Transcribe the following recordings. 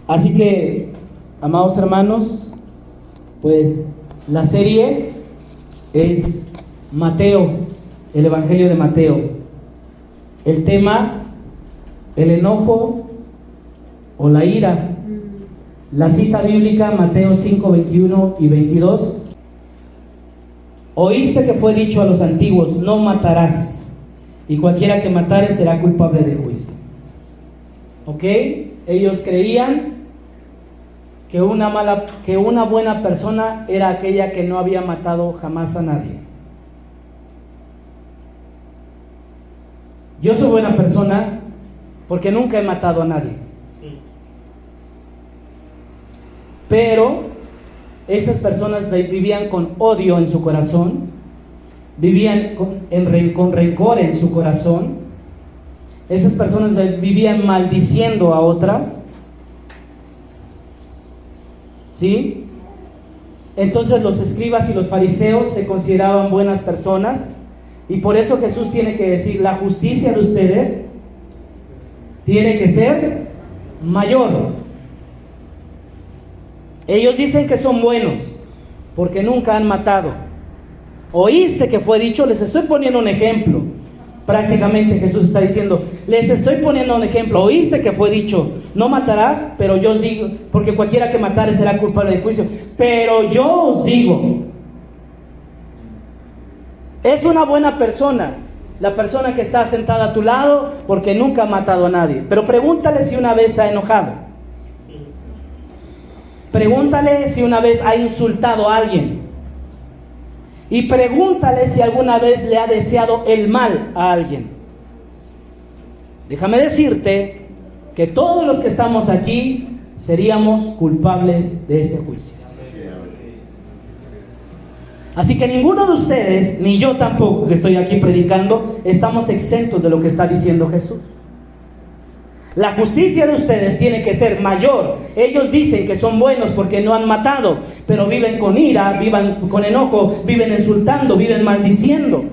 Así que, amados hermanos, pues la serie es Mateo, el Evangelio de Mateo. El tema, el enojo o la ira. La cita bíblica, Mateo 5, 21 y 22. Oíste que fue dicho a los antiguos, no matarás, y cualquiera que matare será culpable del juicio. ¿Ok? Ellos creían que una buena persona era aquella que no había matado jamás a nadie. Yo soy buena persona porque nunca he matado a nadie. Pero esas personas vivían con odio en su corazón, vivían con rencor en su corazón. Esas personas vivían maldiciendo a otras. ¿Sí? Entonces los escribas y los fariseos se consideraban buenas personas, y por eso Jesús tiene que decir, la justicia de ustedes tiene que ser mayor. Ellos dicen que son buenos porque nunca han matado. Oíste que fue dicho, les estoy poniendo un ejemplo. Prácticamente Jesús está diciendo, les estoy poniendo un ejemplo. Oíste que fue dicho, no matarás, pero yo os digo, porque cualquiera que matare será culpable del juicio. Pero yo os digo, es una buena persona la persona que está sentada a tu lado porque nunca ha matado a nadie. Pero pregúntale si una vez se ha enojado. Pregúntale si una vez ha insultado a alguien. Y pregúntale si alguna vez le ha deseado el mal a alguien. Déjame decirte que todos los que estamos aquí seríamos culpables de ese juicio. Así que ninguno de ustedes, ni yo tampoco, que estoy aquí predicando, estamos exentos de lo que está diciendo Jesús. La justicia de ustedes tiene que ser mayor. Ellos dicen que son buenos porque no han matado, pero viven con ira, viven con enojo, viven insultando, viven maldiciendo.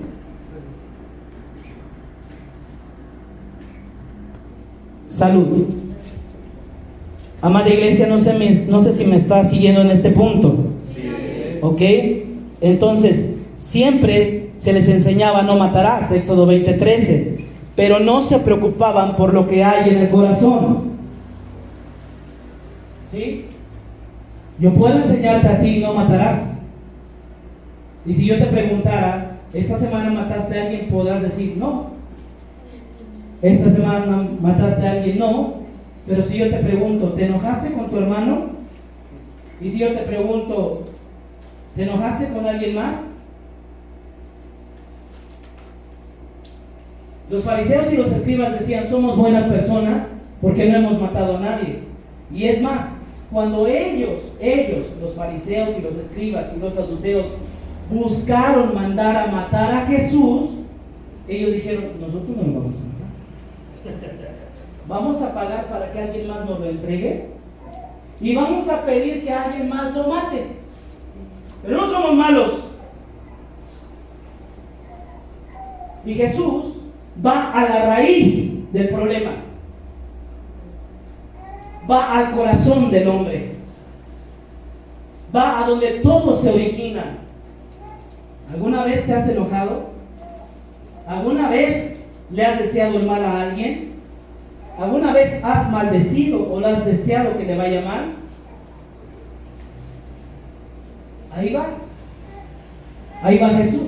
Salud. Amada iglesia, no sé si me está siguiendo en este punto. ¿Ok? Entonces, siempre se les enseñaba no matarás, Éxodo 20:13. Pero no se preocupaban por lo que hay en el corazón. ¿Sí? Yo puedo enseñarte a ti no matarás. Y si yo te preguntara, ¿esta semana mataste a alguien? Podrás decir no. Esta semana mataste a alguien, no. Pero si yo te pregunto, ¿te enojaste con tu hermano? Y si yo te pregunto, ¿te enojaste con alguien más? Los fariseos y los escribas decían, somos buenas personas porque no hemos matado a nadie. Y es más, cuando ellos, los fariseos y los escribas y los saduceos, buscaron mandar a matar a Jesús, ellos dijeron, nosotros no lo vamos a matar. Vamos a pagar para que alguien más nos lo entregue y vamos a pedir que alguien más lo mate. Pero no somos malos. Y Jesús va a la raíz del problema, va al corazón del hombre, va a donde todo se origina. ¿Alguna vez te has enojado? ¿Alguna vez le has deseado el mal a alguien? ¿Alguna vez has maldecido o le has deseado que le vaya mal? Ahí va Jesús.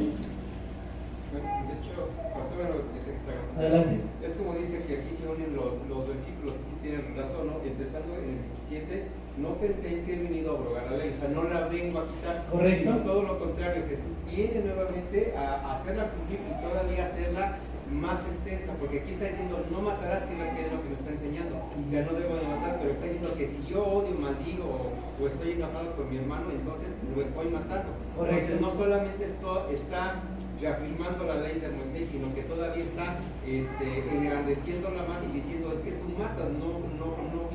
Adelante. Es como dice que aquí se unen los versículos, y sí tienen razón, ¿no? Empezando en el 17, no penséis que he venido a abrogar la ley, o sea, no la vengo a quitar. Correcto. Sino todo lo contrario, Jesús viene nuevamente a hacerla cumplir y todavía hacerla más extensa, porque aquí está diciendo, no matarás, que es lo que nos está enseñando. O sea, no debo de matar, pero está diciendo que si yo odio, maldigo o estoy enojado con mi hermano, entonces lo estoy matando. Correcto. Entonces, no solamente esto está reafirmando la ley de Moisés, sino que todavía está engrandeciéndola más y diciendo, es que tú matas, no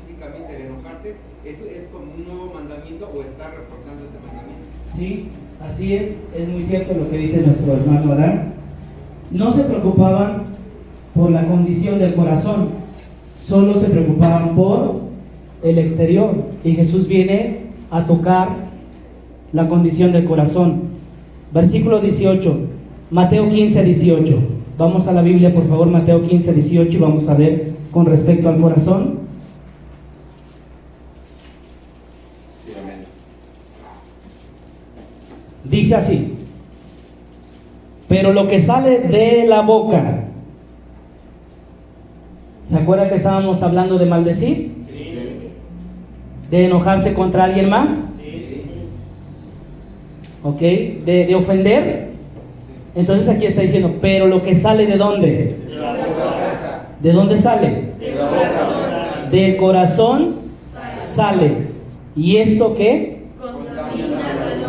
físicamente al enojarte. Eso es como un nuevo mandamiento, o está reforzando ese mandamiento. Sí, así es muy cierto lo que dice nuestro hermano Adán. No se preocupaban por la condición del corazón, solo se preocupaban por el exterior. Y Jesús viene a tocar la condición del corazón. Versículo 18, Mateo 15, 18. Vamos a la Biblia, por favor, Mateo 15, 18, y vamos a ver con respecto al corazón. Dice así: pero lo que sale de la boca, ¿se acuerda que estábamos hablando de maldecir? Sí. ¿De enojarse contra alguien más? Sí. ¿Ok? ¿De ofender? Entonces aquí está diciendo, pero lo que sale ¿de dónde? De la boca. ¿De dónde sale? Del corazón. Del corazón sale. ¿Y esto qué?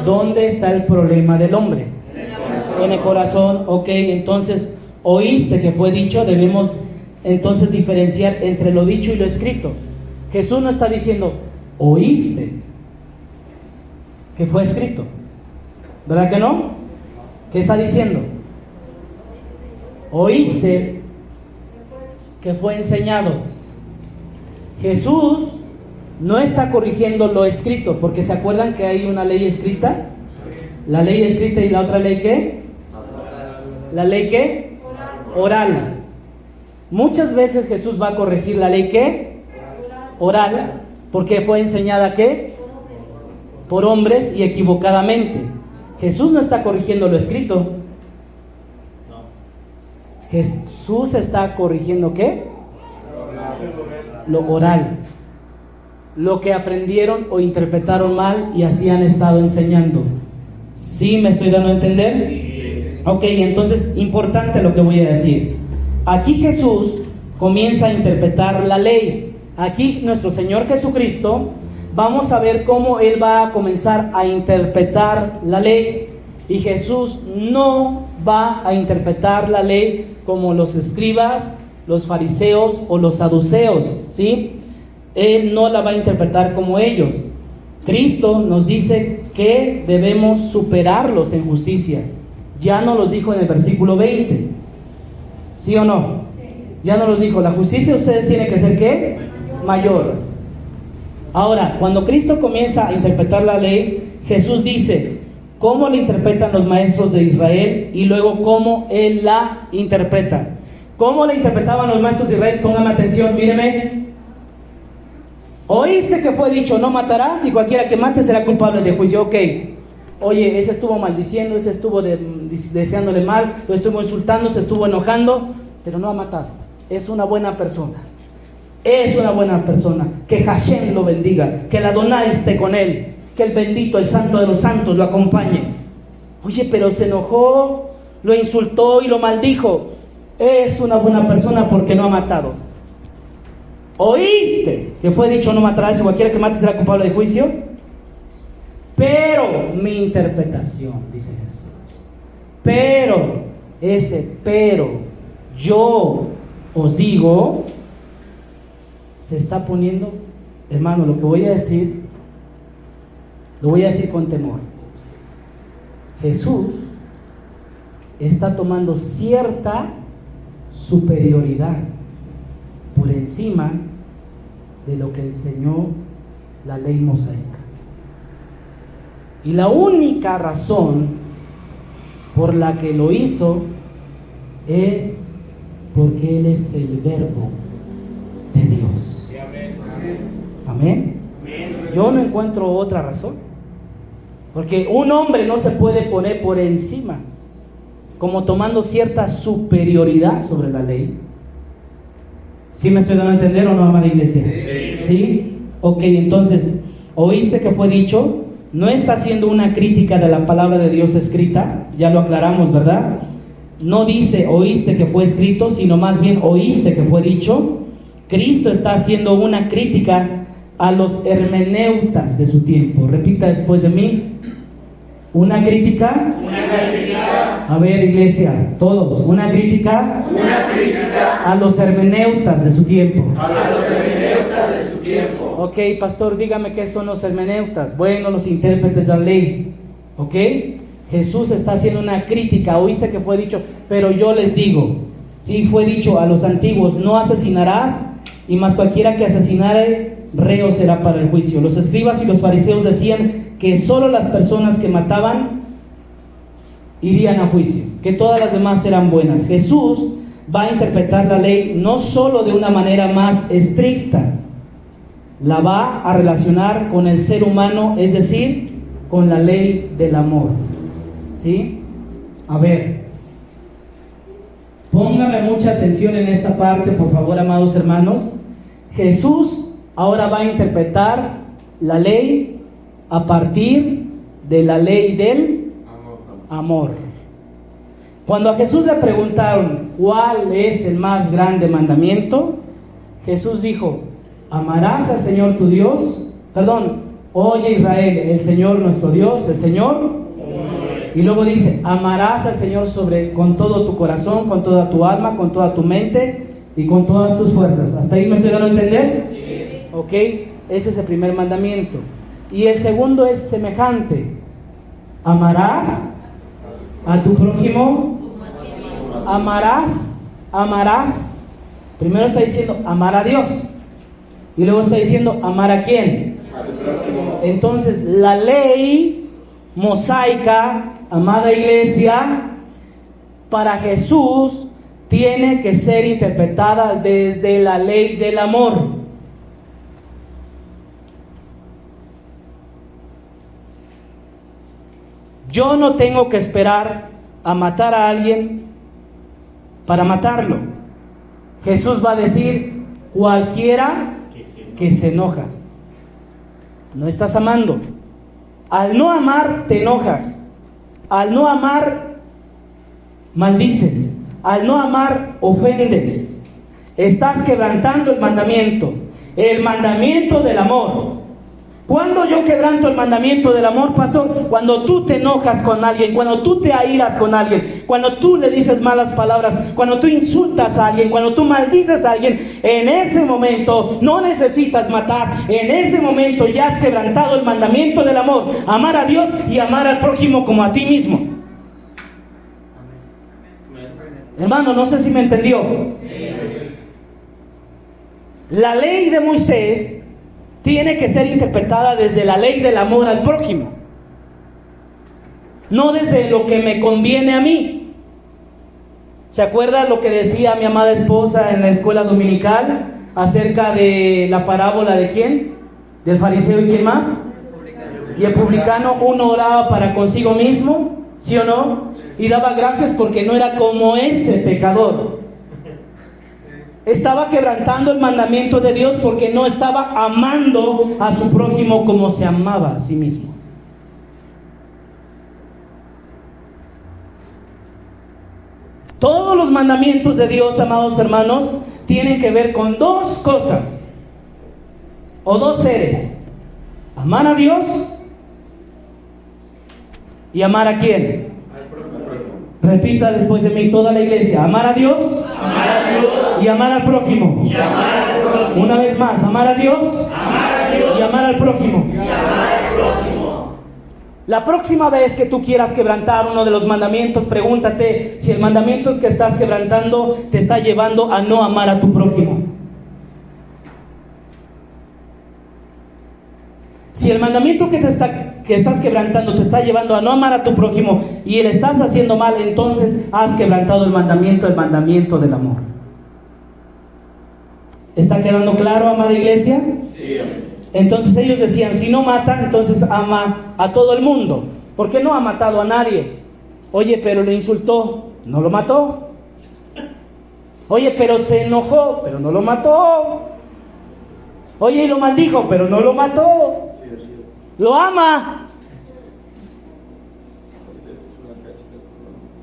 ¿Dónde está el problema del hombre? En el corazón. Ok, entonces oíste que fue dicho. Debemos entonces diferenciar entre lo dicho y lo escrito. Jesús no está diciendo oíste que fue escrito, ¿verdad que no? ¿Qué está diciendo? Oíste que fue enseñado. Jesús no está corrigiendo lo escrito, porque ¿se acuerdan que hay una ley escrita? La ley escrita y la otra ley ¿qué? ¿La ley qué? Oral. Muchas veces Jesús va a corregir la ley ¿qué? Oral, porque fue enseñada ¿qué? Por hombres y equivocadamente. Jesús no está corrigiendo lo escrito. Jesús está corrigiendo ¿qué? Lo oral. Lo que aprendieron o interpretaron mal y así han estado enseñando. ¿Sí me estoy dando a entender? Sí. Ok, entonces, importante lo que voy a decir. Aquí Jesús comienza a interpretar la ley. Aquí nuestro Señor Jesucristo, vamos a ver cómo Él va a comenzar a interpretar la ley. Y Jesús no va a interpretar la ley como los escribas, los fariseos o los saduceos, ¿sí? Él no la va a interpretar como ellos. Cristo nos dice que debemos superarlos en justicia. Ya nos los dijo en el versículo 20. ¿Sí o no? Sí. Ya nos los dijo. La justicia de ustedes tiene que ser ¿qué? Mayor. Ahora, cuando Cristo comienza a interpretar la ley, Jesús dice cómo la interpretan los maestros de Israel y luego cómo Él la interpreta. ¿Cómo la interpretaban los maestros de Israel? Póngame atención, míreme. Oíste que fue dicho, no matarás, y cualquiera que mate será culpable de juicio. Ok, oye, ese estuvo maldiciendo, ese estuvo deseándole mal, lo estuvo insultando, se estuvo enojando, pero no ha matado. Es una buena persona. Es una buena persona. Que Hashem lo bendiga, que el Adonai esté con él, que el bendito, el santo de los santos lo acompañe. Oye, pero se enojó, lo insultó y lo maldijo. Es una buena persona porque no ha matado. Oíste que fue dicho no matarás y cualquiera que mate será culpable de juicio. Pero mi interpretación, dice Jesús, pero yo os digo, se está poniendo, hermano, lo que voy a decir, lo voy a decir con temor. Jesús está tomando cierta superioridad por encima de lo que enseñó la ley mosaica. Y la única razón por la que lo hizo es porque Él es el verbo de Dios. Amén. Yo no encuentro otra razón. Porque un hombre no se puede poner por encima, como tomando cierta superioridad sobre la ley. ¿Sí me estoy dando a entender o no, amada iglesia? Sí. ¿Sí? Ok, entonces, ¿oíste que fue dicho? No está haciendo una crítica de la palabra de Dios escrita, ya lo aclaramos, ¿verdad? No dice oíste que fue escrito, sino más bien oíste que fue dicho. Cristo está haciendo una crítica a los hermeneutas de su tiempo. Repita después de mí. ¿Una crítica? Una crítica. A ver, iglesia, todos. Una crítica. Una crítica. A los hermeneutas de su tiempo. A los hermeneutas de su tiempo. Ok, pastor, dígame qué son los hermeneutas. Bueno, los intérpretes de la ley. Ok. Jesús está haciendo una crítica. Oíste que fue dicho, pero yo les digo. Sí, fue dicho a los antiguos, no asesinarás, y más cualquiera que asesinare reo será para el juicio. Los escribas y los fariseos decían que solo las personas que mataban irían a juicio, que todas las demás eran buenas. Jesús va a interpretar la ley no solo de una manera más estricta, la va a relacionar con el ser humano, es decir, con la ley del amor. ¿Sí? A ver, póngame mucha atención en esta parte, por favor, amados hermanos. Jesús ahora va a interpretar la ley a partir de la ley del amor. Cuando a Jesús le preguntaron cuál es el más grande mandamiento, Jesús dijo: amarás al Señor tu Dios, oye Israel, el Señor nuestro Dios, el Señor. Y luego dice: amarás al Señor con todo tu corazón, con toda tu alma, con toda tu mente y con todas tus fuerzas. ¿Hasta ahí me estoy dando a entender? Sí. Ok, ese es el primer mandamiento. Y el segundo es semejante: amarás a tu prójimo. Amarás. Primero está diciendo amar a Dios. Y luego está diciendo amar a quién. Entonces la ley mosaica, amada iglesia, para Jesús tiene que ser interpretada desde la ley del amor. Yo no tengo que esperar a matar a alguien para matarlo. Jesús va a decir: cualquiera que se enoja. No estás amando. Al no amar te enojas. Al no amar maldices. Al no amar ofendes. Estás quebrantando el mandamiento del amor. ¿Cuándo yo quebranto el mandamiento del amor, pastor? Cuando tú te enojas con alguien, cuando tú te airas con alguien, cuando tú le dices malas palabras, cuando tú insultas a alguien, cuando tú maldices a alguien. En ese momento no necesitas matar. En ese momento ya has quebrantado el mandamiento del amor: amar a Dios y amar al prójimo como a ti mismo. Hermano, no sé si me entendió. La ley de Moisés tiene que ser interpretada desde la ley del amor al prójimo, no desde lo que me conviene a mí. ¿Se acuerda lo que decía mi amada esposa en la escuela dominical acerca de la parábola de quién? Del fariseo y quién más? Y el publicano. Uno oraba para consigo mismo, ¿sí o no? Y daba gracias porque no era como ese pecador. Estaba quebrantando el mandamiento de Dios porque no estaba amando a su prójimo como se amaba a sí mismo. Todos los mandamientos de Dios, amados hermanos, tienen que ver con dos cosas o dos seres: amar a Dios y amar a quién. Repita después de mí toda la iglesia: amar a Dios, y amar al prójimo. Una vez más: amar a Dios, y amar al prójimo. La próxima vez que tú quieras quebrantar uno de los mandamientos, pregúntate si el mandamiento que estás quebrantando te está llevando a no amar a tu prójimo. Si el mandamiento que estás quebrantando te está llevando a no amar a tu prójimo y le estás haciendo mal, entonces has quebrantado el mandamiento del amor. ¿Está quedando claro, amada iglesia? Sí. Entonces ellos decían: si no mata, entonces ama a todo el mundo. ¿Por qué no ha matado a nadie? Oye, pero le insultó, no lo mató. Oye, pero se enojó, pero no lo mató. Oye, y lo maldijo, pero no lo mató. Lo ama.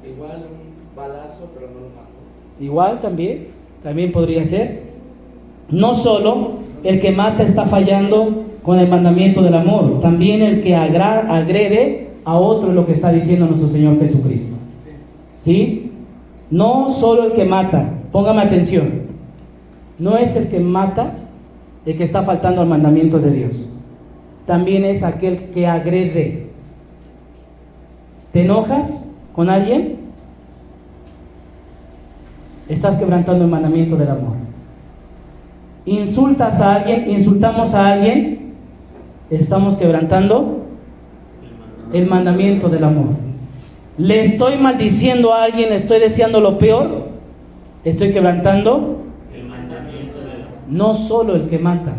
Igual un balazo, pero no lo mató. Igual también podría ser. No solo el que mata está fallando con el mandamiento del amor, también el que agrede a otro es lo que está diciendo nuestro Señor Jesucristo. ¿Sí? No solo el que mata, póngame atención, no es el que mata el que está faltando al mandamiento de Dios, también es aquel que agrede. ¿Te enojas con alguien? Estás quebrantando el mandamiento del amor. insultas a alguien, insultamos a alguien, estamos quebrantando el mandamiento del amor. Le estoy maldiciendo a alguien, estoy deseando lo peor, estoy quebrantando el mandamiento del amor. No solo el que mata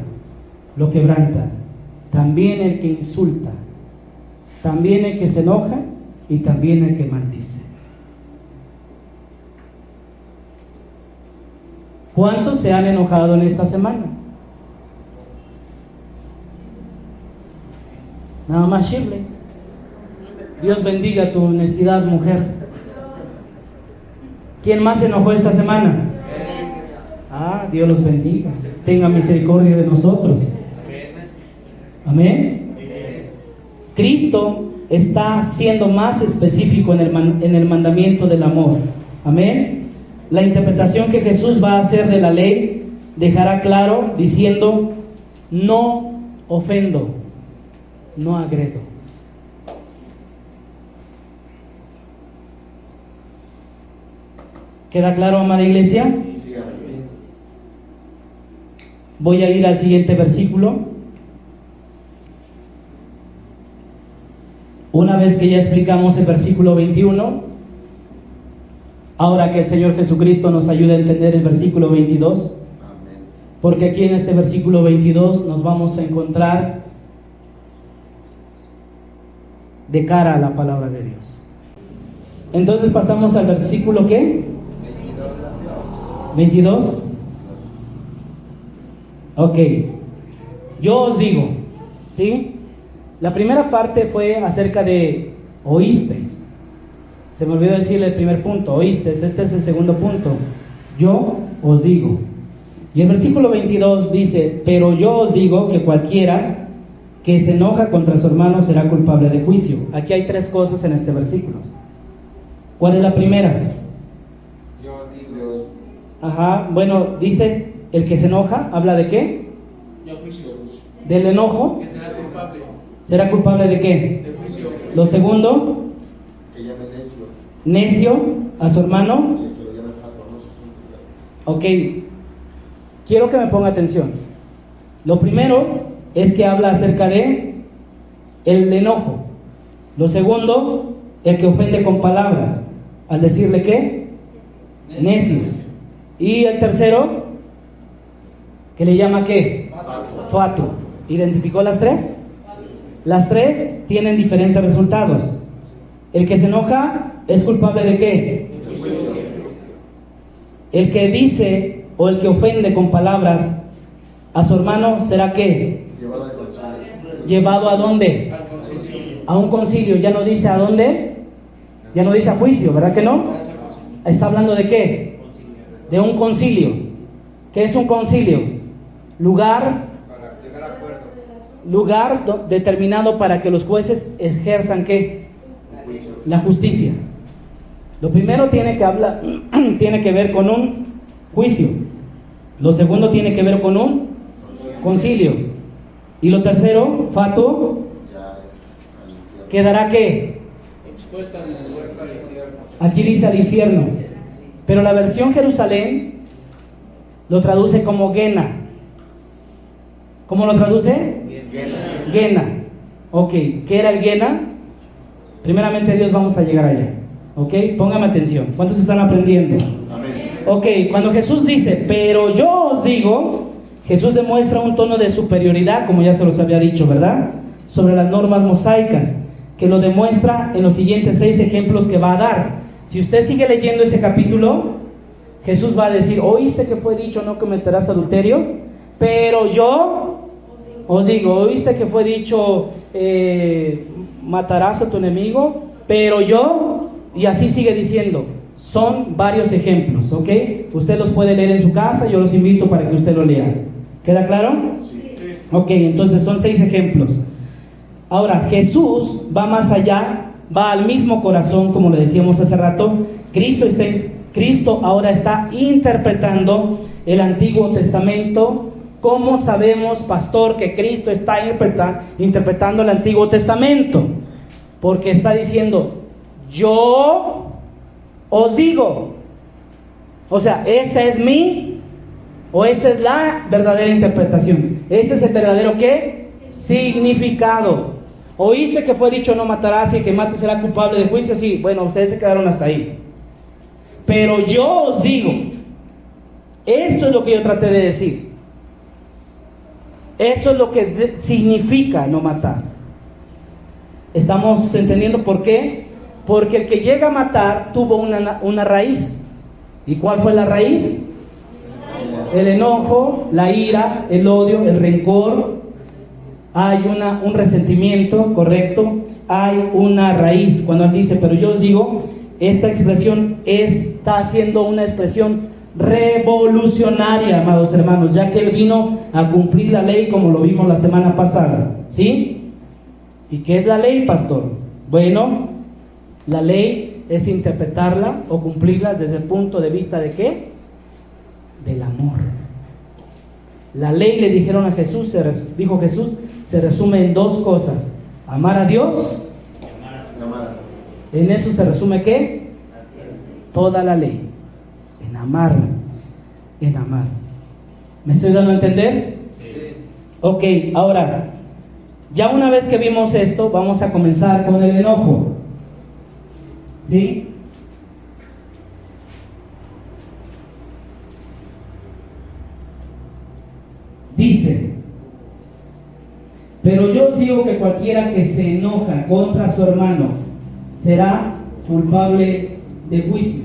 lo quebranta, también el que insulta, también el que se enoja y también el que maldice. ¿Cuántos se han enojado en esta semana? Nada más Shirley. Dios bendiga tu honestidad, mujer. ¿Quién más se enojó esta semana? Dios los bendiga. Tenga misericordia de nosotros. Amén. Cristo está siendo más específico en el mandamiento del amor. Amén. La interpretación que Jesús va a hacer de la ley dejará claro diciendo: no ofendo, no agredo. ¿Queda claro, amada iglesia? Sí, amén. Voy a ir al siguiente versículo. Una vez que ya explicamos el versículo 21, ahora que el Señor Jesucristo nos ayude a entender el versículo 22, Amén. porque aquí en este versículo 22 nos vamos a encontrar de cara a la palabra de Dios. Entonces pasamos al versículo ¿qué? 22. Ok. Yo os digo, ¿sí? La primera parte fue acerca de oísteis. Se me olvidó decirle el primer punto, oísteis. Este es el segundo punto. Yo os digo. Y el versículo 22 dice: pero yo os digo que cualquiera que se enoja contra su hermano será culpable de juicio. Aquí hay tres cosas en este versículo. ¿Cuál es la primera? Yo digo, Bueno, dice: el que se enoja, ¿habla de qué? Del enojo. Que será culpable ¿Será culpable de qué? de juicio. Lo segundo, Que llame necio. necio a su hermano. Y el que lo llame faltoso son las. Ok, quiero que me ponga atención. Lo primero es que habla acerca de el enojo. Lo segundo, el que ofende con palabras, al decirle ¿qué? Necio. Y el tercero, que le llama ¿qué? Fatuo. ¿Identificó las tres? Las tres tienen diferentes resultados. El que se enoja es culpable de ¿qué? El que dice o el que ofende con palabras a su hermano será ¿qué? Llevado al concilio. ¿Llevado a dónde? Al concilio. A un concilio. Ya no dice a dónde, ya no dice a juicio, ¿verdad que no? Está hablando de ¿qué? De un concilio. ¿Qué es un concilio? Lugar para llegar a acuerdos. determinado para que los jueces ejerzan ¿qué? Juicio. La justicia. Lo primero tiene que ver con un juicio. Lo segundo tiene que ver con un concilio. Y lo tercero, fatuo, Ya es al infierno. quedará ¿qué? Expuesta en el lugar del infierno. Aquí dice al infierno. Pero la versión Jerusalén lo traduce como Gena. ¿Cómo lo traduce? Guena. Gena. Ok, ¿qué era el Gena? Primeramente Dios, vamos a llegar allá. Ok, póngame atención. ¿Cuántos están aprendiendo? Amén. Ok, cuando Jesús dice, pero yo os digo, Jesús demuestra un tono de superioridad, como ya se los había dicho, ¿verdad? Sobre las normas mosaicas, que lo demuestra en los siguientes 6 ejemplos que va a dar. Si usted sigue leyendo ese capítulo, Jesús va a decir, ¿oíste que fue dicho no cometerás adulterio? Pero yo os digo, ¿oíste que fue dicho matarás a tu enemigo? Pero yo, y así sigue diciendo. Son varios ejemplos, ¿ok? Usted los puede leer en su casa, yo los invito para que usted lo lea. ¿Queda claro? Sí. Ok, entonces son 6 ejemplos. Ahora, Jesús va más allá, va al mismo corazón, como le decíamos hace rato. Cristo ahora está interpretando el Antiguo Testamento. ¿Cómo sabemos, pastor, que Cristo está interpretando el Antiguo Testamento? Porque está diciendo, yo os digo. O sea, esta es mi O esta es la verdadera interpretación. Este es el verdadero ¿qué? Significado. ¿Oíste que fue dicho no matarás y el que mate será culpable de juicio? Sí, bueno, ustedes se quedaron hasta ahí. Pero yo os digo, esto es lo que yo traté de decir. Esto es lo que significa no matar. ¿Estamos entendiendo por qué? Porque el que llega a matar tuvo una raíz. ¿Y cuál fue la raíz? El enojo, la ira, el odio, el rencor. Hay un resentimiento, ¿correcto? Hay una raíz. Cuando él dice, pero yo os digo, esta expresión está siendo una expresión revolucionaria, amados hermanos, ya que él vino a cumplir la ley como lo vimos la semana pasada, ¿sí? ¿Y qué es la ley, pastor? Bueno, la ley es interpretarla o cumplirla desde el punto de vista de ¿qué? Del amor. La ley, le dijeron a Jesús, dijo Jesús, se resume en dos cosas: amar a Dios. En eso se resume ¿qué? Toda la ley. En amar. En amar. ¿Me estoy dando a entender? Sí. Ok, ahora, ya una vez que vimos esto, vamos a comenzar con el enojo. ¿Sí? Dice, pero yo os digo que cualquiera que se enoja contra su hermano será culpable de juicio.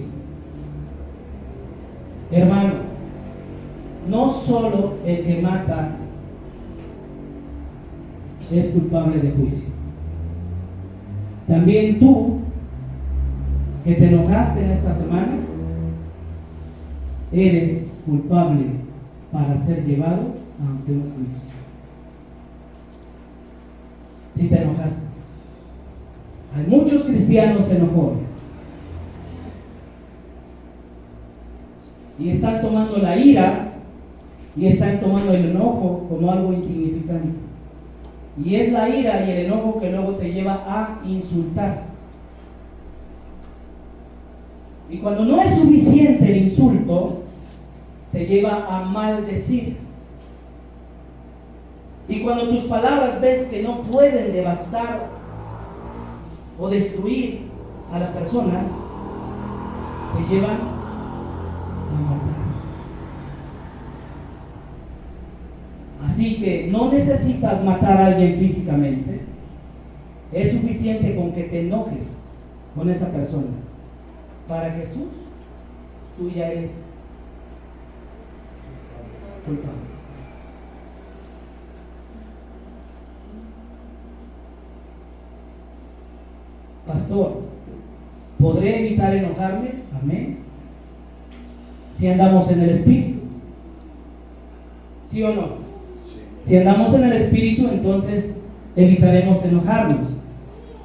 Hermano, no solo el que mata es culpable de juicio. También tú, que te enojaste en esta semana, eres culpable para ser llevado ante un juicio. Si te enojaste. Hay muchos cristianos enojones y están tomando la ira y están tomando el enojo como algo insignificante. Y es la ira y el enojo que luego te lleva a insultar. Y cuando no es suficiente el insulto, te lleva a maldecir. Y cuando tus palabras ves que no pueden devastar o destruir a la persona, te llevan a matar. Así que no necesitas matar a alguien físicamente. Es suficiente con que te enojes con esa persona. Para Jesús, tú ya eres culpable. Pastor, ¿podré evitar enojarme? Amén. Si andamos en el Espíritu. ¿Sí o no? Sí. Si andamos en el Espíritu, entonces evitaremos enojarnos.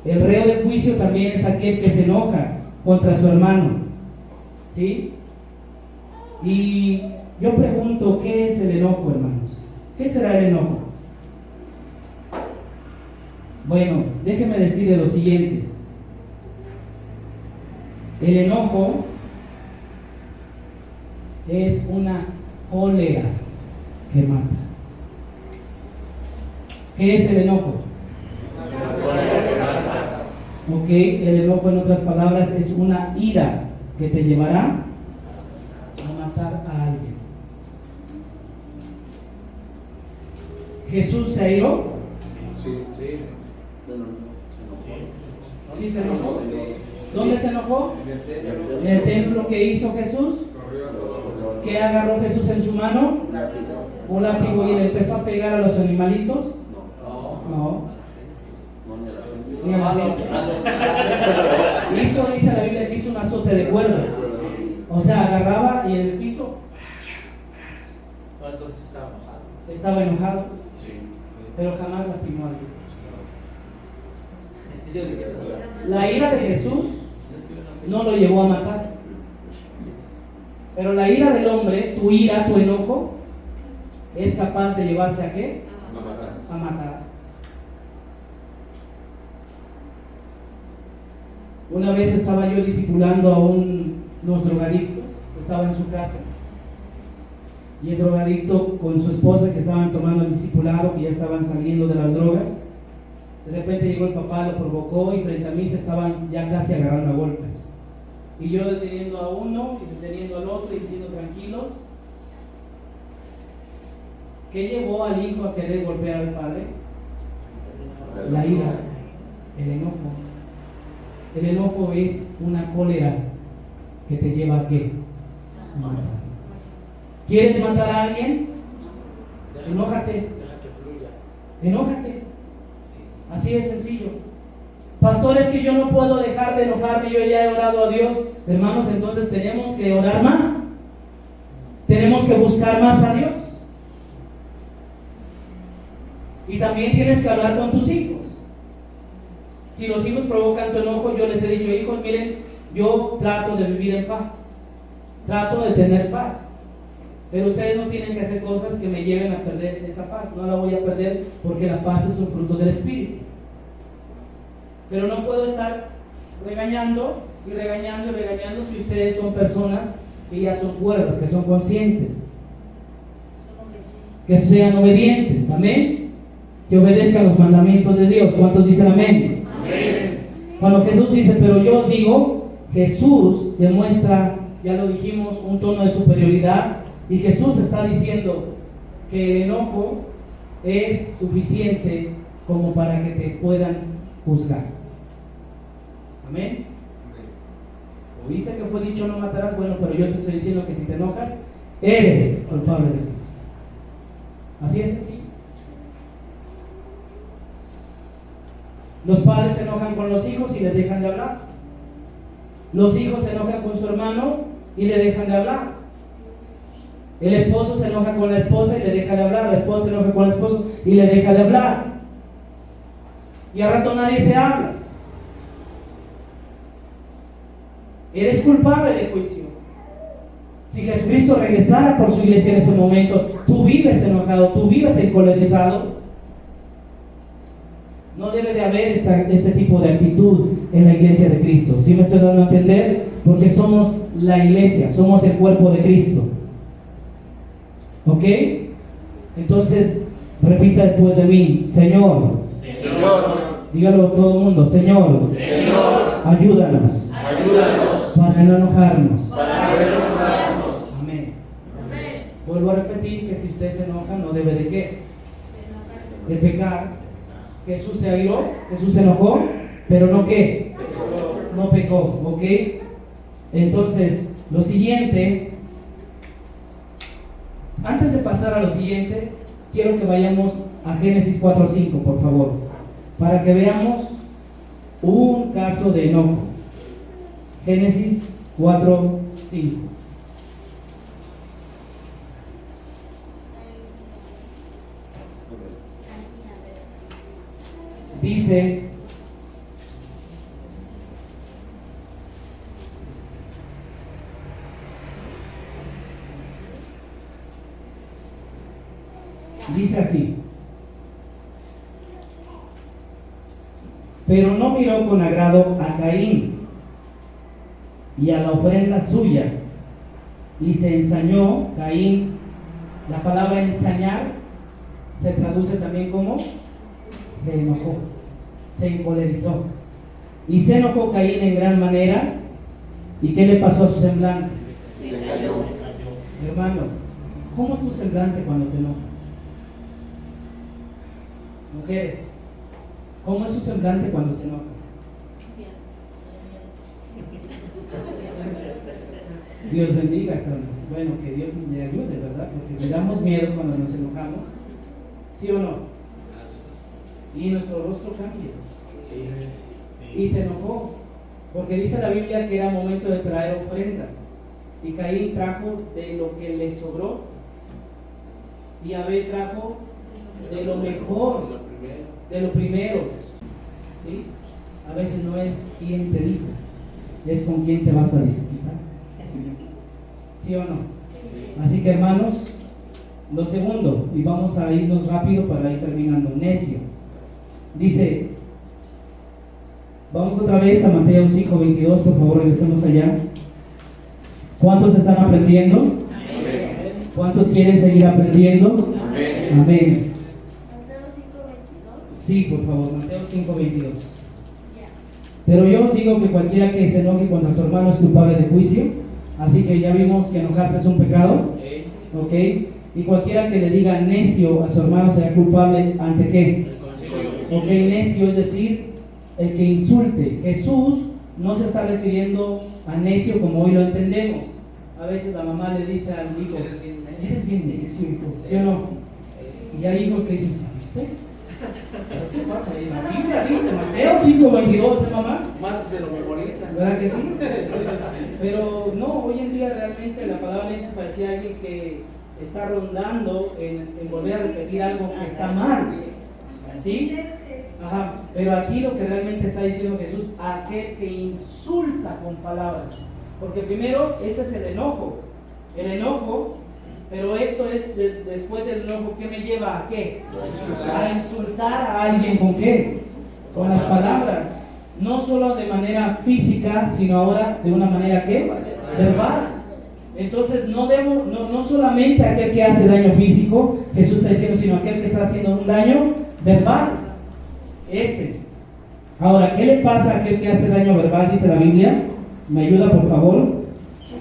El reo de juicio también es aquel que se enoja contra su hermano. ¿Sí? Y yo pregunto, ¿qué es el enojo, hermanos? ¿Qué será el enojo? Bueno, déjeme decirle lo siguiente. El enojo es una cólera que mata. ¿Qué es el enojo? Ok, el enojo, en otras palabras, es una ira que te llevará a matar a alguien. ¿Jesús se airó? Sí. Sí. Bueno, se enojó. ¿Sí se enojó? Sí. ¿Dónde se enojó? En el templo. En el templo. ¿Que hizo Jesús? Corrió a todos. ¿Qué agarró Jesús en su mano? Látigo. Un látigo, y le empezó a pegar a los animalitos. No, No, ni a la gente. Hizo, dice la Biblia, que hizo un azote de cuerdas. O sea, agarraba y en el piso No, entonces estaba enojado. estaba enojado, Sí. pero jamás lastimó a alguien. Yo dije, La ira de Jesús no lo llevó a matar. Pero la ira del hombre, tu ira, tu enojo, es capaz de llevarte ¿a qué? No matar. A matar. Una vez estaba yo discipulando a unos drogadictos, estaba en su casa. y el drogadicto con su esposa que estaban tomando el discipulado, que ya estaban saliendo de las drogas. De repente llegó el papá, lo provocó y frente a mí se estaban ya casi agarrando a golpes. Y yo deteniendo a uno y deteniendo al otro y diciendo tranquilos. ¿Qué llevó al hijo a querer golpear al padre? La ira, el enojo. El enojo es una cólera que te lleva a ¿qué? Matar. ¿Quieres matar a alguien? Enójate. Deja que fluya. Enójate. Así es sencillo. Pastor, es que yo no puedo dejar de enojarme, yo ya he orado a Dios. Hermanos, entonces tenemos que orar más. Tenemos que buscar más a Dios. Y también tienes que hablar con tus hijos. Si los hijos provocan tu enojo, yo les he dicho, hijos, miren, yo trato de vivir en paz. Trato de tener paz. Pero ustedes no tienen que hacer cosas que me lleven a perder esa paz. No la voy a perder porque la paz es un fruto del Espíritu. Pero no puedo estar regañando y regañando y regañando si ustedes son personas que ya son cuerdas, que son conscientes, que sean obedientes. Amén. Que obedezcan los mandamientos de Dios. ¿Cuántos dicen amén? Amén. Cuando Jesús dice, pero yo os digo, Jesús demuestra, ya lo dijimos, un tono de superioridad. Y Jesús está diciendo que el enojo es suficiente como para que te puedan juzgar. Amén. ¿Oíste que fue dicho no matarás? Bueno, pero yo te estoy diciendo que si te enojas, eres culpable de Cristo. Así es sencillo. Los padres se enojan con los hijos y les dejan de hablar. Los hijos se enojan con su hermano y le dejan de hablar. El esposo se enoja con la esposa y le deja de hablar. La esposa se enoja con el esposo y le deja de hablar. Y al rato nadie se habla. Eres culpable de juicio. Si Jesucristo regresara por su iglesia en ese momento, tú vives enojado, tú vives encolerizado. No debe de haber este tipo de actitud en la iglesia de Cristo. ¿Sí me estoy dando a entender? Porque somos la iglesia, somos el cuerpo de Cristo. ¿Ok? Entonces, repita después de mí: Señor. Señor. Dígalo todo el mundo: Señor. Señor. Ayúdanos. Ayúdanos. Para no enojarnos. Para no enojarnos. Amén. Vuelvo a repetir que si usted se enoja, no debe de ¿qué? De pecar. Jesús se airó, Jesús se enojó, pero no ¿qué? No pecó, ¿ok? Entonces, lo siguiente, antes de pasar a lo siguiente, quiero que vayamos a Génesis 4:5, por favor, para que veamos un caso de enojo. Génesis 4:5. Dice: dice así: pero no miró con agrado a Caín y a la ofrenda suya, y se ensañó Caín. La palabra ensañar se traduce también como se enojó, se encolerizó. Y se enojó Caín en gran manera. ¿Y qué le pasó a su semblante? Le cayó. Hermano, ¿cómo es tu semblante cuando te enojas? Mujeres, ¿cómo es su semblante cuando se enoja? Dios bendiga a esa hermana. Bueno, que Dios me ayude, ¿verdad? Porque si damos miedo cuando nos enojamos, ¿sí o no? Y nuestro rostro cambia. Sí. Y se enojó, porque dice la Biblia que era momento de traer ofrenda. Y Caín trajo de lo que le sobró, y Abel trajo de lo mejor, de lo primero. ¿Sí? A veces no es quien te dijo, es con quién te vas a desquitar. ¿Sí o no? Así que, hermanos, lo segundo, y vamos a irnos rápido para ir terminando. Necio. Dice, vamos otra vez a Mateo 5:22, por favor, regresemos allá. ¿Cuántos están aprendiendo? ¿Cuántos quieren seguir aprendiendo? Amén. Amén. Mateo 5:22. Sí, por favor, Mateo 5:22. Pero yo os digo que cualquiera que se enoje contra su hermano es culpable de juicio. Así que ya vimos que enojarse es un pecado. ¿Ok? Y cualquiera que le diga necio a su hermano será culpable ante qué. Ok, necio es decir, el que insulte. Jesús no se está refiriendo a necio como hoy lo entendemos. A veces la mamá le dice al hijo, eres bien necio, hijo, ¿sí o no? Y hay hijos que dicen, ¿viste? ¿Qué pasa ahí? La Biblia dice, Mateo 5:22, ¿eh, mamá? Más se lo memoriza. ¿Verdad que sí? Pero no, hoy en día realmente la palabra necio parecía alguien que está rondando en volver a repetir algo que está mal. ¿Sí? Ajá. Pero aquí lo que realmente está diciendo Jesús, aquel que insulta con palabras. Porque primero, este es el enojo. El enojo, pero esto es después del enojo, ¿qué me lleva a qué? A insultar a alguien con qué? Con las palabras. No solo de manera física, sino ahora de una manera ¿qué? Verbal. Entonces no solamente aquel que hace daño físico, Jesús está diciendo, sino aquel que está haciendo un daño verbal. Ese. Ahora, ¿qué le pasa a aquel que hace daño verbal? Dice la Biblia. ¿Me ayuda, por favor?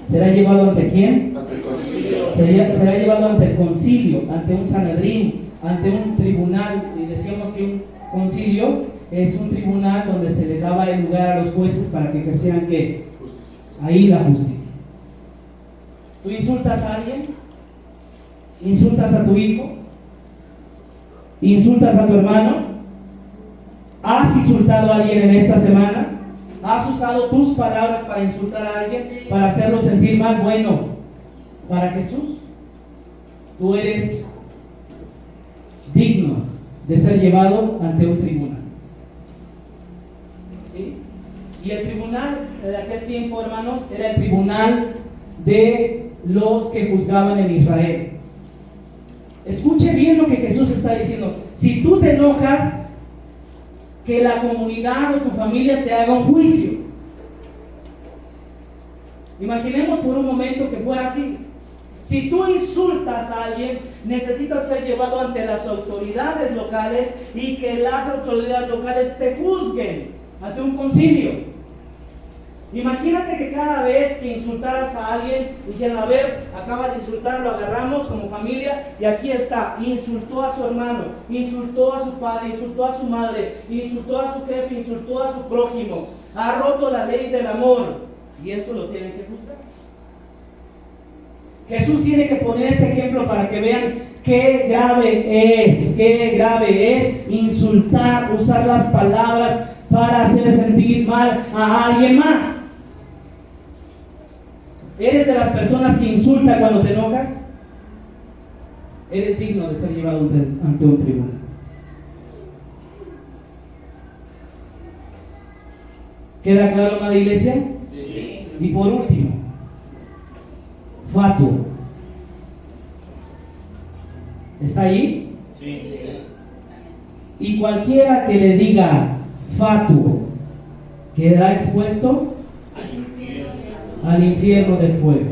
¿Será llevado ante quién? Ante el concilio. Será llevado ante el concilio, ante un Sanedrín, ante un tribunal. Y decíamos que un concilio es un tribunal donde se le daba el lugar a los jueces para que ejercieran ¿qué? Justicia. Ahí la justicia. ¿Tú insultas a alguien? ¿Insultas a tu hijo? ¿Insultas a tu hermano? ¿Has insultado a alguien en esta semana? ¿Has usado tus palabras para insultar a alguien, para hacerlo sentir mal? Bueno, para Jesús, tú eres digno de ser llevado ante un tribunal. ¿Sí? Y el tribunal de aquel tiempo, hermanos, era el tribunal de los que juzgaban en Israel. Escuche bien lo que Jesús está diciendo. Si tú te enojas, que la comunidad o tu familia te haga un juicio. Imaginemos por un momento que fuera así. Si tú insultas a alguien, necesitas ser llevado ante las autoridades locales y que las autoridades locales te juzguen ante un concilio. Imagínate que cada vez que insultaras a alguien, dijeran, a ver, acabas de insultar, lo agarramos como familia y aquí está, insultó a su hermano, insultó a su padre, insultó a su madre, insultó a su jefe, insultó a su prójimo, ha roto la ley del amor y esto lo tienen que juzgar. Jesús tiene que poner este ejemplo para que vean qué grave es insultar, usar las palabras para hacer sentir mal a alguien más. ¿Eres de las personas que insulta cuando te enojas? Eres digno de ser llevado ante un tribunal. ¿Queda claro, amada iglesia? Sí. Y por último, fatuo. ¿Está ahí? Sí. Y cualquiera que le diga fatuo quedará expuesto al infierno del fuego.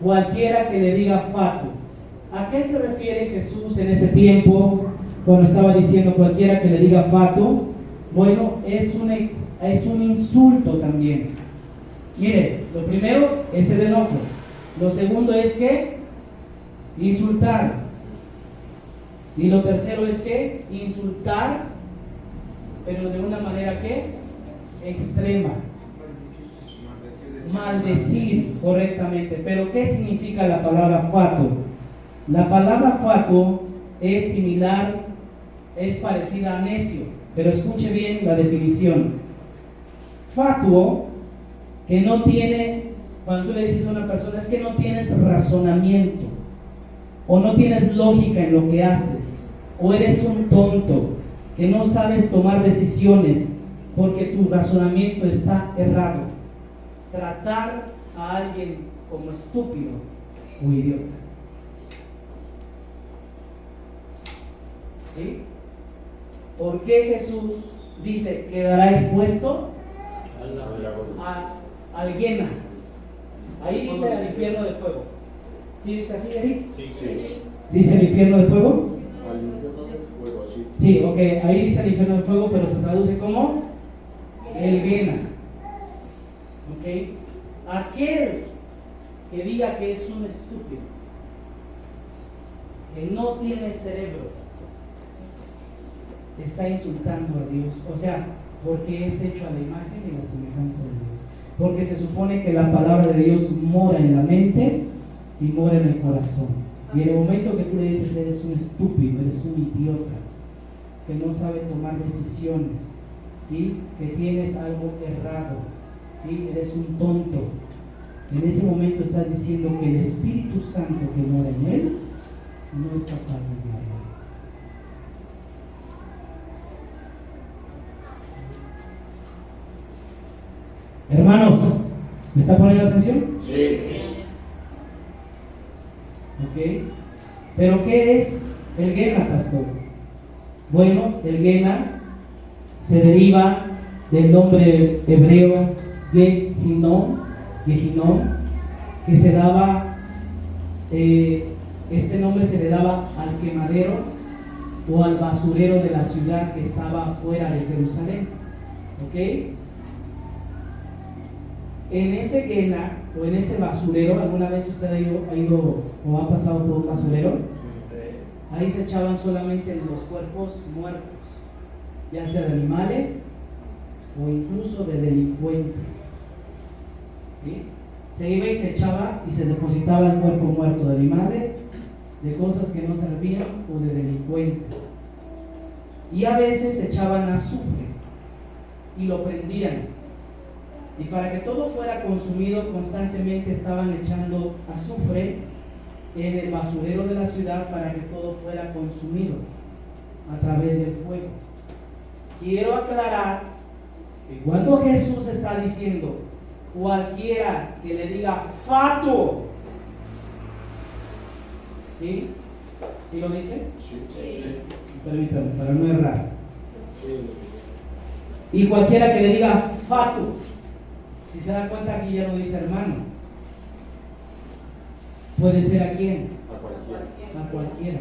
Cualquiera que le diga fatuo. ¿A qué se refiere Jesús en ese tiempo cuando estaba diciendo cualquiera que le diga fatuo? Bueno, es un insulto también. Mire, lo primero es el enojo. Lo segundo es que insultar. Y lo tercero es que insultar, pero de una manera que extrema. Maldecir correctamente. Pero ¿qué significa la palabra fatuo? La palabra fatuo es similar, es parecida a necio, pero escuche bien la definición. Fatuo, que no tiene, cuando tú le dices a una persona, es que no tienes razonamiento, o no tienes lógica en lo que haces, o eres un tonto, que no sabes tomar decisiones, porque tu razonamiento está errado. Tratar a alguien como estúpido o idiota. ¿Sí? ¿Por qué Jesús dice quedará expuesto al Guena? Ahí dice al infierno de fuego. ¿Sí dice así, Eric? Sí. ¿Dice el infierno de fuego? Al infierno del fuego, sí. Sí, ok, ahí dice el infierno de fuego, pero se traduce como el Gehenna. Ok, aquel que diga que es un estúpido, que no tiene cerebro, está insultando a Dios. O sea, porque es hecho a la imagen y la semejanza de Dios. Porque se supone que la palabra de Dios mora en la mente y mora en el corazón. Y en el momento que tú le dices eres un estúpido, eres un idiota, que no sabe tomar decisiones, ¿sí? Que tienes algo errado, ¿sí? Eres un tonto. En ese momento estás diciendo que el Espíritu Santo que mora en él no es capaz de guiarlo. Hermanos, ¿me está poniendo atención? Sí. Ok. ¿Pero qué es el Gehenna, pastor? Bueno, el Gehenna se deriva del nombre hebreo Gehinom, que se daba, este nombre se le daba al quemadero o al basurero de la ciudad que estaba fuera de Jerusalén. ¿Ok? En ese Gehenna o en ese basurero, ¿alguna vez usted ha ido o ha pasado por un basurero? Ahí se echaban solamente los cuerpos muertos, ya sea de animales o incluso de delincuentes. ¿Sí? Se iba y se echaba y se depositaba el cuerpo muerto de animales, de cosas que no servían o de delincuentes. Y a veces echaban azufre y lo prendían. Y para que todo fuera consumido, constantemente estaban echando azufre en el basurero de la ciudad para que todo fuera consumido a través del fuego. Quiero aclarar que cuando Jesús está diciendo cualquiera que le diga fatuo, ¿sí? ¿Sí lo dice? Sí. Permítame, para no errar. Y cualquiera que le diga fatuo, si se da cuenta aquí ya no dice hermano. Puede ser a quién? A cualquiera. A cualquiera.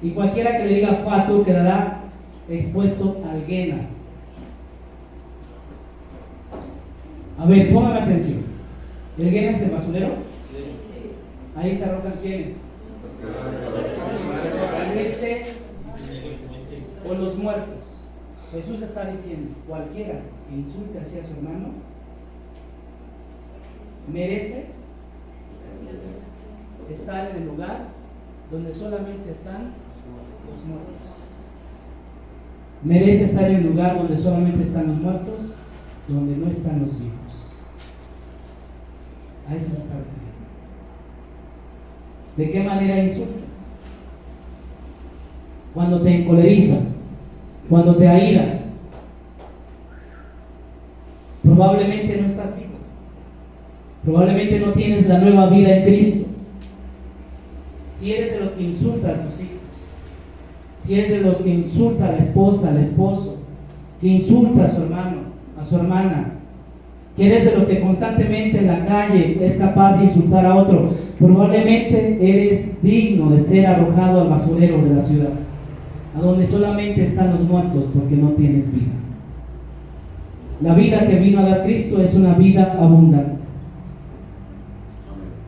Y cualquiera que le diga fatuo quedará expuesto al Gehenna. A ver, póngame atención. ¿El Gehenna es el basurero? Ahí se arrojan quiénes. O los muertos. Jesús está diciendo, cualquiera que insulte hacia su hermano merece estar en el lugar donde solamente están los muertos. Merece estar en el lugar donde solamente están los muertos, donde no están los vivos. A eso se está refiriendo. ¿De qué manera insultas? Cuando te encolerizas, cuando te airas, probablemente no estás vivo. Probablemente no tienes la nueva vida en Cristo. Si eres de los que insulta a tus hijos, si eres de los que insulta a la esposa, al esposo, que insulta a su hermano, a su hermana, que eres de los que constantemente en la calle es capaz de insultar a otro, probablemente eres digno de ser arrojado al basurero de la ciudad, a donde solamente están los muertos porque no tienes vida. La vida que vino a dar Cristo es una vida abundante.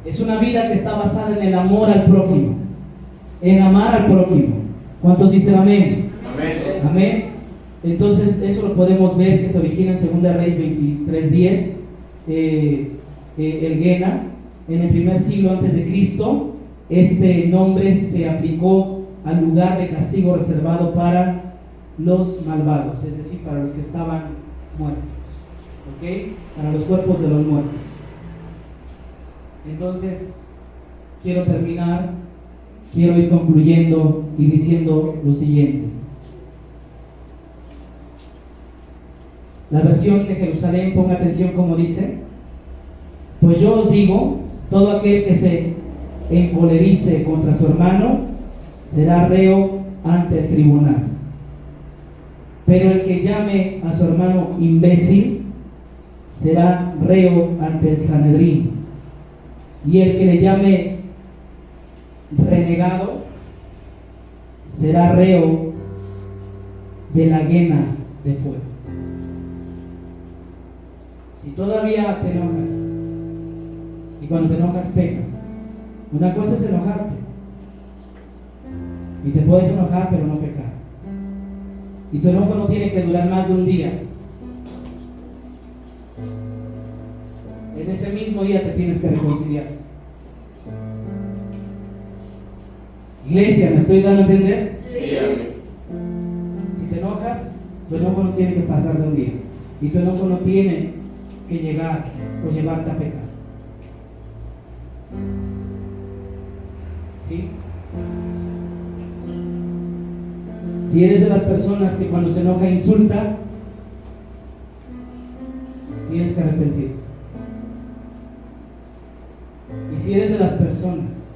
Es una vida que está basada en el amor al prójimo, en amar al prójimo. ¿Cuántos dicen amén? Amén. Amén. Entonces eso lo podemos ver que se origina en 2 Reyes 23:10, el Gehenna. En el primer siglo antes de Cristo, este nombre se aplicó al lugar de castigo reservado para los malvados, es decir, para los que estaban muertos, ¿ok? Para los cuerpos de los muertos. Entonces, quiero terminar, quiero ir concluyendo y diciendo lo siguiente. La versión de Jerusalén, ponga atención como dice: pues yo os digo, todo aquel que se encolerice contra su hermano será reo ante el tribunal. Pero el que llame a su hermano imbécil será reo ante el Sanedrín. Y el que le llame renegado será reo de la hiena de fuego. Si todavía te enojas y cuando te enojas pecas, una cosa es enojarte y te puedes enojar pero no pecar, y tu enojo no tiene que durar más de un día. En ese mismo día te tienes que reconciliar. Iglesia, ¿me estoy dando a entender? Sí, amén. Si te enojas, tu enojo no tiene que pasar de un día, y tu enojo no tiene que llegar o llevarte a pecar. ¿Sí? Si eres de las personas que cuando se enoja insulta, tienes que arrepentirte. Y si eres de las personas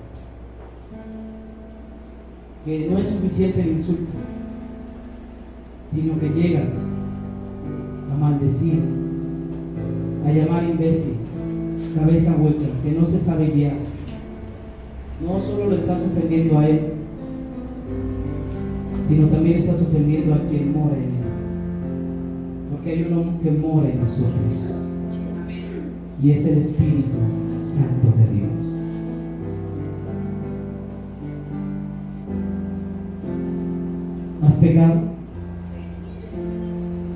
que no es suficiente el insulto, sino que llegas a maldecir, a llamar imbécil, cabeza hueca, que no se sabe guiar, no solo lo estás ofendiendo a él, sino también estás ofendiendo a quien mora en él, porque hay uno que mora en nosotros y es el Espíritu Santo de Dios. ¿Has pecado?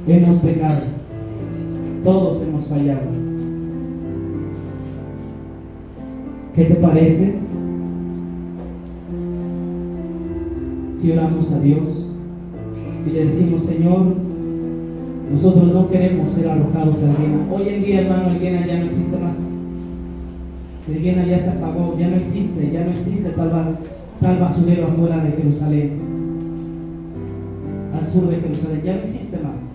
Hemos pecado. Todos hemos fallado. ¿Qué te parece si oramos a Dios y le decimos: Señor, nosotros no queremos ser arrojados al Guena? Hoy en día, hermano, el Guena ya no existe más. El Guena ya se apagó, ya no existe tal basurero afuera de Jerusalén, al sur de Jerusalén, ya no existe más.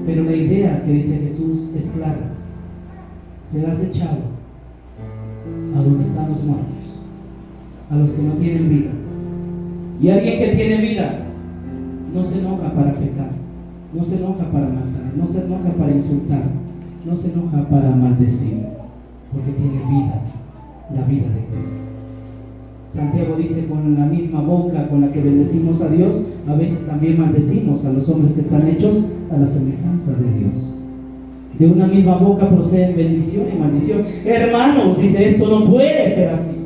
Pero la idea que dice Jesús es clara: serás echado a donde están los muertos, a los que no tienen vida. Y alguien que tiene vida no se enoja para pecar, no se enoja para matar, no se enoja para insultar, no se enoja para maldecir, porque tiene vida, la vida de Cristo. Santiago dice: con la misma boca con la que bendecimos a Dios, a veces también maldecimos a los hombres que están hechos a la semejanza de Dios. De una misma boca proceden bendición y maldición. Hermanos, dice, esto no puede ser así.